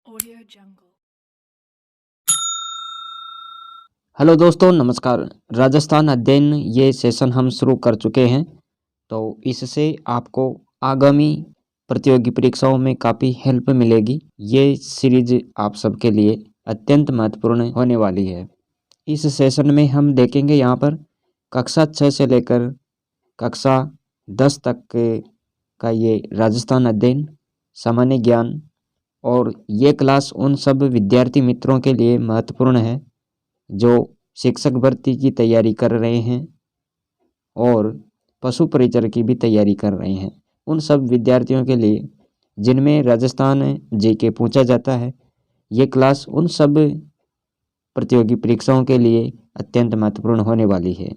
Audio Jungle. Hello दोस्तों, नमस्कार। राजस्थान अध्ययन ये सेशन हम शुरू कर चुके हैं। तो इससे आपको आगामी प्रतियोगी परीक्षाओं में काफ़ी हेल्प मिलेगी। ये सीरीज आप सबके लिए अत्यंत महत्वपूर्ण होने वाली है। इस सेशन में हम देखेंगे यहाँ पर कक्षा 6 से लेकर कक्षा 10 तक का ये राजस्थान अध्ययन, सामान्य ज्ञान, और ये क्लास उन सब विद्यार्थी मित्रों के लिए महत्वपूर्ण है जो शिक्षक भर्ती की तैयारी कर रहे हैं और पशु परिचर की भी तैयारी कर रहे हैं। उन सब विद्यार्थियों के लिए जिनमें राजस्थान जीके पूछा जाता है, ये क्लास उन सब प्रतियोगी परीक्षाओं के लिए अत्यंत महत्वपूर्ण होने वाली है।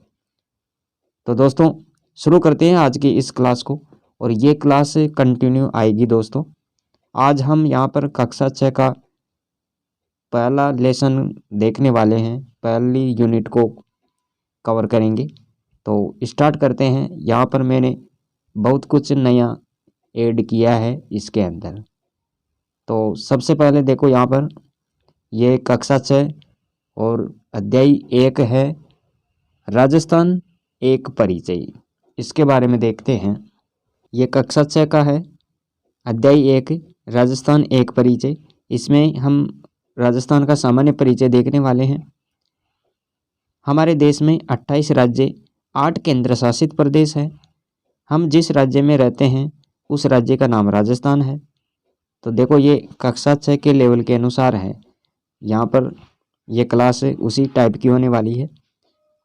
तो दोस्तों, शुरू करते हैं आज की इस क्लास को, और ये क्लास कंटिन्यू आएगी। दोस्तों, आज हम यहाँ पर कक्षा 6 का पहला लेसन देखने वाले हैं, पहली यूनिट को कवर करेंगे। तो स्टार्ट करते हैं। यहाँ पर मैंने बहुत कुछ नया ऐड किया है इसके अंदर। तो सबसे पहले देखो, यहाँ पर ये कक्षा 6 और अध्याय 1 है, राजस्थान एक परिचय। इसके बारे में देखते हैं। ये कक्षा 6 का है, अध्याय 1, राजस्थान एक परिचय। इसमें हम राजस्थान का सामान्य परिचय देखने वाले हैं। हमारे देश में 28 राज्य, 8 केंद्र शासित प्रदेश है। हम जिस राज्य में रहते हैं उस राज्य का नाम राजस्थान है। तो देखो, ये कक्षा 6 के लेवल के अनुसार है। यहाँ पर ये क्लास उसी टाइप की होने वाली है।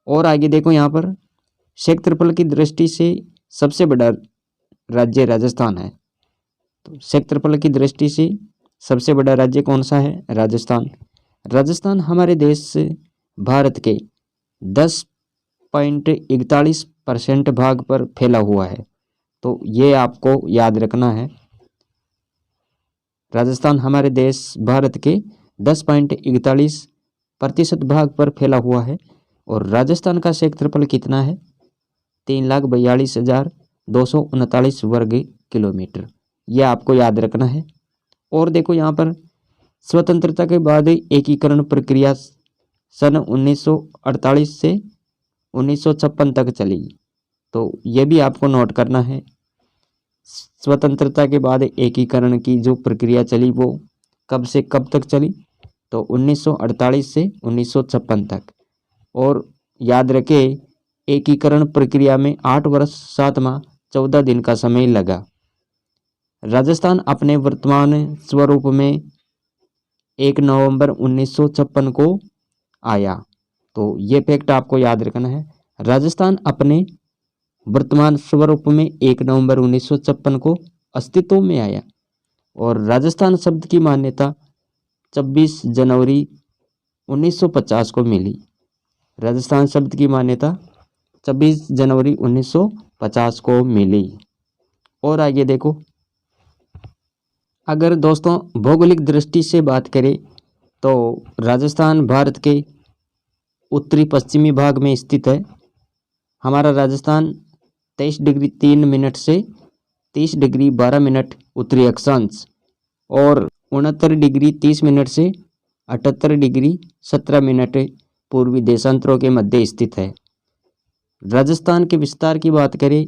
और आगे देखो, यहाँ पर क्षेत्रफल की दृष्टि से सबसे बड़ा राज्य राजस्थान है। तो क्षेत्रफल की दृष्टि से सबसे बड़ा राज्य कौन सा है? राजस्थान। राजस्थान हमारे देश भारत के 10.41% भाग पर फैला हुआ है। तो ये आपको याद रखना है। राजस्थान हमारे देश भारत के 10.41% भाग पर फैला हुआ है। और राजस्थान का क्षेत्रफल कितना है? 3,42,239 वर्ग किलोमीटर। ये आपको याद रखना है। और देखो, यहाँ पर स्वतंत्रता के बाद एकीकरण प्रक्रिया सन 1948 से 1956 तक चली। तो ये भी आपको नोट करना है। स्वतंत्रता के बाद एकीकरण की जो प्रक्रिया चली वो कब से कब तक चली? तो 1948 से 1956 तक। और याद रखे, एकीकरण प्रक्रिया में 8 वर्ष 7 माह 14 दिन का समय लगा। राजस्थान अपने वर्तमान स्वरूप में 1 नवंबर 1956 को आया। तो ये फैक्ट आपको याद रखना है। राजस्थान अपने वर्तमान स्वरूप में 1 नवंबर 1956 को अस्तित्व में आया। और राजस्थान शब्द की मान्यता 26 जनवरी 1950 को मिली। राजस्थान शब्द की मान्यता 26 जनवरी 1950 को मिली। और आगे देखो, अगर दोस्तों भौगोलिक दृष्टि से बात करें तो राजस्थान भारत के उत्तरी पश्चिमी भाग में स्थित है। हमारा राजस्थान 23 डिग्री 3 मिनट से 30 डिग्री 12 मिनट उत्तरी अक्षांश और 69 डिग्री 30 मिनट से 78 डिग्री 17 मिनट पूर्वी देशांतरों के मध्य स्थित है। राजस्थान के विस्तार की बात करें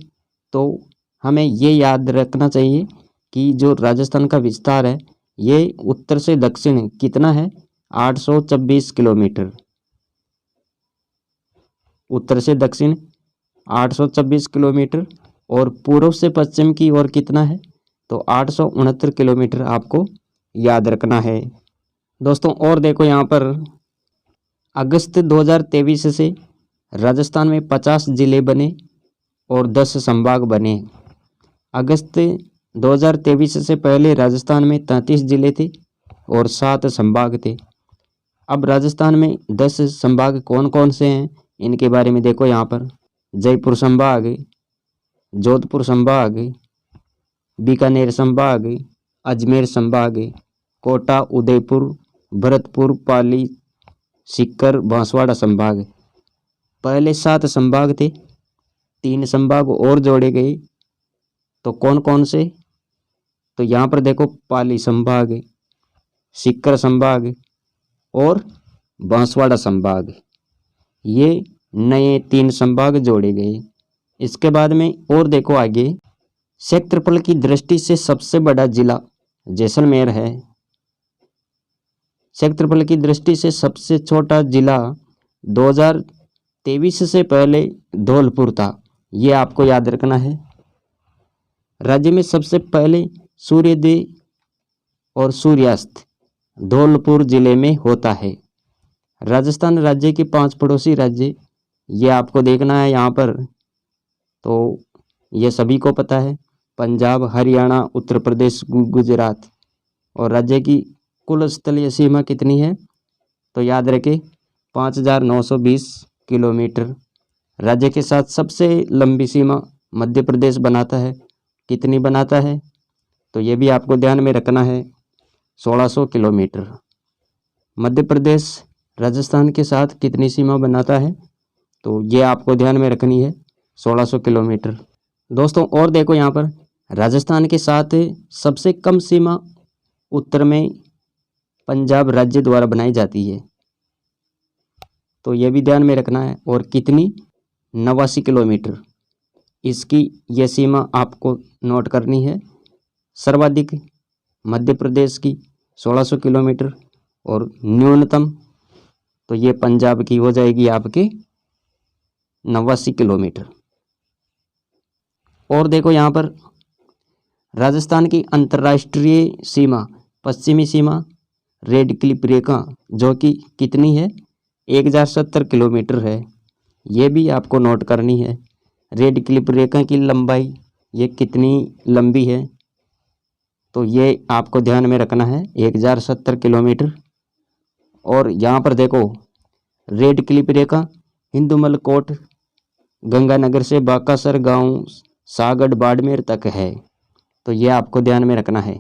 तो हमें ये याद रखना चाहिए कि जो राजस्थान का विस्तार है ये उत्तर से दक्षिण कितना है? 826 किलोमीटर। उत्तर से दक्षिण 826 किलोमीटर। और पूर्व से पश्चिम की ओर कितना है? तो 869 किलोमीटर आपको याद रखना है दोस्तों। और देखो, यहाँ पर अगस्त 2023 से राजस्थान में 50 जिले बने और 10 संभाग बने। अगस्त 2023 से पहले राजस्थान में 33 जिले थे और 7 संभाग थे। अब राजस्थान में 10 संभाग कौन कौन से हैं इनके बारे में देखो। यहाँ पर जयपुर संभाग, जोधपुर संभाग, बीकानेर संभाग, अजमेर संभाग, कोटा, उदयपुर, भरतपुर, पाली, सीकर, बांसवाड़ा संभाग। पहले 7 संभाग थे, 3 संभाग और जोड़े गए। तो कौन कौन से? तो यहाँ पर देखो, पाली संभाग, सीकर संभाग और बांसवाड़ा संभाग, ये नए 3 संभाग जोड़े गए। इसके बाद में और देखो आगे, क्षेत्रफल की दृष्टि से सबसे बड़ा जिला जैसलमेर है। क्षेत्रफल की दृष्टि से सबसे छोटा जिला 2023 से पहले धौलपुर था, ये आपको याद रखना है। राज्य में सबसे पहले सूर्योदय और सूर्यास्त धौलपुर जिले में होता है। राजस्थान राज्य के 5 पड़ोसी राज्य, ये आपको देखना है यहाँ पर, तो ये सभी को पता है, पंजाब, हरियाणा, उत्तर प्रदेश, गुजरात। और राज्य की कुल स्थलीय सीमा कितनी है, तो याद रखें 5920 किलोमीटर। राज्य के साथ सबसे लंबी सीमा मध्य प्रदेश बनाता है, कितनी बनाता है, तो ये भी आपको ध्यान में रखना है, 1600 किलोमीटर। मध्य प्रदेश राजस्थान के साथ कितनी सीमा बनाता है, तो ये आपको ध्यान में रखनी है, 1600 किलोमीटर। दोस्तों और देखो यहाँ पर, राजस्थान के साथ सबसे कम सीमा उत्तर में पंजाब राज्य द्वारा बनाई जाती है, तो ये भी ध्यान में रखना है। और कितनी, 89 किलोमीटर, इसकी यह सीमा आपको नोट करनी है। सर्वाधिक मध्य प्रदेश की 1600 किलोमीटर और न्यूनतम तो ये पंजाब की हो जाएगी आपके 89 किलोमीटर। और देखो यहाँ पर, राजस्थान की अंतर्राष्ट्रीय सीमा, पश्चिमी सीमा रेड क्लिफ रेखा, जो कि कितनी है, 1070 किलोमीटर है, ये भी आपको नोट करनी है। रेड क्लिफ रेखा की लंबाई ये कितनी लंबी है, तो ये आपको ध्यान में रखना है, 1070 किलोमीटर। और यहाँ पर देखो, रेड क्लिफ रेखा हिंदुमल कोट गंगानगर से बाकासर गांव सागड़ बाड़मेर तक है, तो ये आपको ध्यान में रखना है।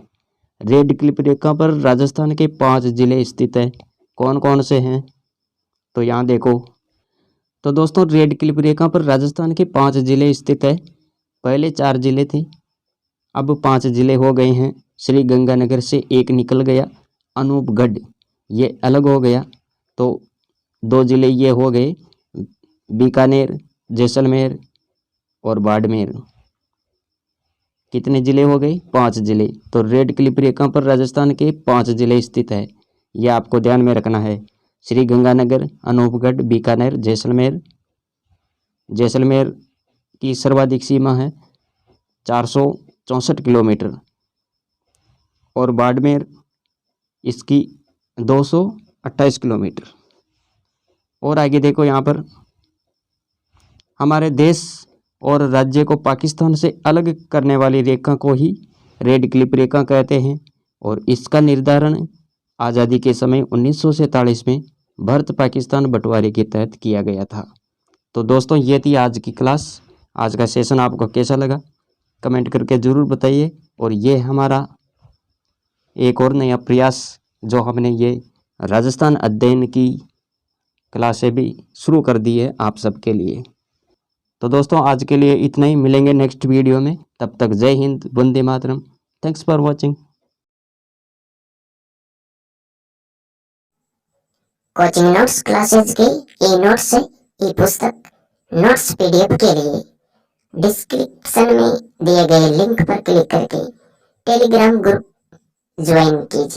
रेड क्लिफ रेखा पर राजस्थान के 5 जिले स्थित हैं, कौन कौन से हैं, तो यहाँ देखो। तो दोस्तों रेड क्लिफ रेखा पर राजस्थान के 5 जिले स्थित है। पहले 4 जिले थे, अब 5 जिले हो गए हैं। श्री गंगानगर से एक निकल गया, अनूपगढ़ ये अलग हो गया, तो 2 जिले ये हो गए, बीकानेर, जैसलमेर और बाड़मेर। कितने जिले हो गए, 5 जिले। तो रेड क्लिफ रेखा पर राजस्थान के 5 जिले स्थित है, यह आपको ध्यान में रखना है। श्री गंगानगर, अनूपगढ़, बीकानेर, जैसलमेर। जैसलमेर की सर्वाधिक सीमा है 464 किलोमीटर और बाड़मेर इसकी 228 किलोमीटर। और आगे देखो यहाँ पर, हमारे देश और राज्य को पाकिस्तान से अलग करने वाली रेखा को ही रेड क्लिफ रेखा कहते हैं, और इसका निर्धारण आज़ादी के समय 1947 में भारत पाकिस्तान बंटवारे के तहत किया गया था। तो दोस्तों ये थी आज की क्लास। आज का सेशन आपको कैसा लगा कमेंट करके ज़रूर बताइए। और ये हमारा एक और नया प्रयास जो हमने ये राजस्थान अध्ययन की क्लासें भी शुरू कर दी है आप सबके लिए। तो दोस्तों आज के लिए इतना ही, मिलेंगे नेक्स्ट वीडियो में, तब तक जय हिंद, वंदे मातरम। Thanks for watching. Coaching notes classes के ई नोट्स ई पुस्तक नोट्स पीडीएफ के लिए डिस्क्रिप्शन में दिए गए लिंक पर क्लिक करके टेलीग्राम ग्रुप ज्वाइन कीजिए।